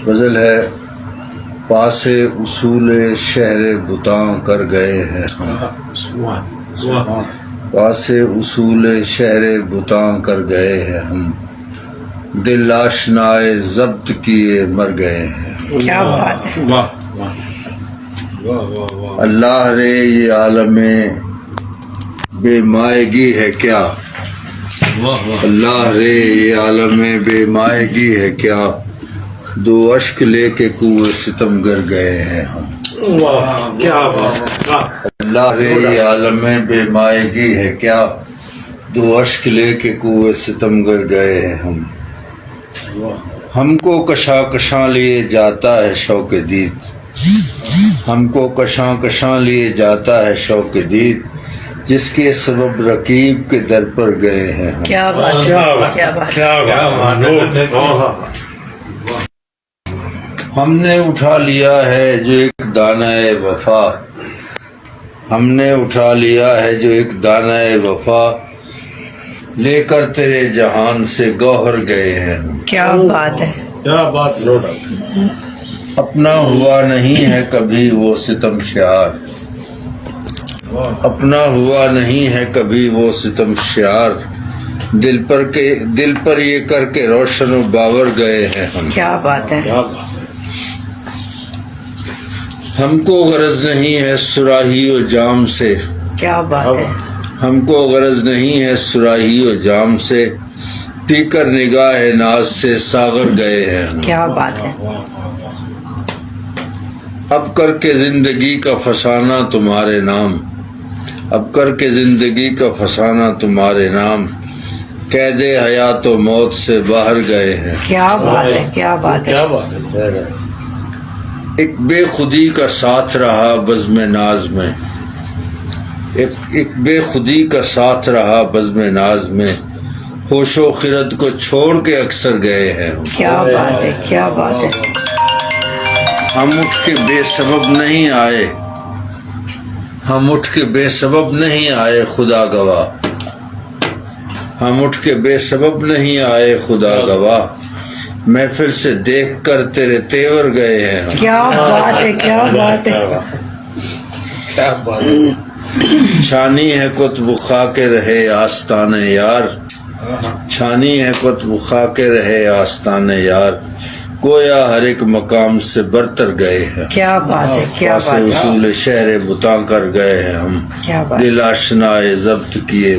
غزل ہے پاس اصول شہر بتاں کر گئے ہیں ہم، پاس اصول شہر بتاں کر گئے ہیں ہم، دل آشنائے ضبط کیے مر گئے ہیں۔ کیا بات ہے، اللہ رے یہ عالم بے مائگی ہے کیا، اللہ رے یہ عالم بے مائگی ہے کیا، دو اشک لے کے کوہ ستم گر گئے ہیں ہم۔ کیا بات ہے، اللہ رے یہ عالم بے مائگی ہے کیا، دو اشک لے کے کوہ ستم گر گئے ہیں ہم کو کشاں کشاں لیے جاتا ہے شوق دید، ہم کو کشاں کشاں لیے جاتا ہے شوق دید، جس کے سبب رقیب کے در پر گئے ہیں ہم۔ کیا بات ہے، کیا بات ہے، کیا بات ہے، ہم نے اٹھا لیا ہے جو ایک دانہ وفا، ہم نے اٹھا لیا ہے جو ایک دانہ وفا، لے کر تیرے جہان سے گوہر گئے ہیں ہم۔ کیا بات ہے، کیا بات، نو ڈاؤٹ، اپنا ہوا نہیں ہے کبھی وہ ستم شعار، اپنا ہوا نہیں ہے کبھی وہ ستم شعار، دل پر یہ کر کے روشن و باور گئے ہیں ہم۔ کیا بات ہے، کیا بات، ہم کو غرض نہیں ہے صراحی و جام سے، کیا بات ہے، ہم کو غرض نہیں ہے صراحی و جام سے، پی کر نگاہ ناز سے ساغر گئے ہیں ہم۔ کیا بات ہے، اب کر کے زندگی کا فسانہ تمہارے نام، اب کر کے زندگی کا فسانہ تمہارے نام، قید حیات و موت سے باہر گئے ہیں۔ کیا بات ہے، کیا بات ہے، کیا بات ہے، ایک بے خودی کا ساتھ رہا بزم ناز میں، ایک بے خودی کا ساتھ رہا بزم ناز میں، ہوش و خرد کو چھوڑ کے اکثر گئے ہیں ہم۔ کیا بات ہے، کیا بات ہے، ہم اٹھ کے بے سبب نہیں آئے، ہم اٹھ کے بے سبب نہیں آئے خدا گواہ، ہم اٹھ کے بے سبب نہیں آئے خدا گواہ، محفل سے دیکھ کر تیرے تیور گئے ہیں ہم۔ کیا بات ہے، کیا بات ہے، کیا بات ہے، چھانی ہے قطب خاک رہے آستان یار، چھانی ہے قطب خاک رہے آستان یار، گویا ہر ایک مقام سے برتر گئے ہیں۔ کیا بات ہے، کیا پاس بات ہے، اصول شہر بتاں کر گئے ہیں ہم، کیا بات ہے۔ دل آشنائے ضبط کیے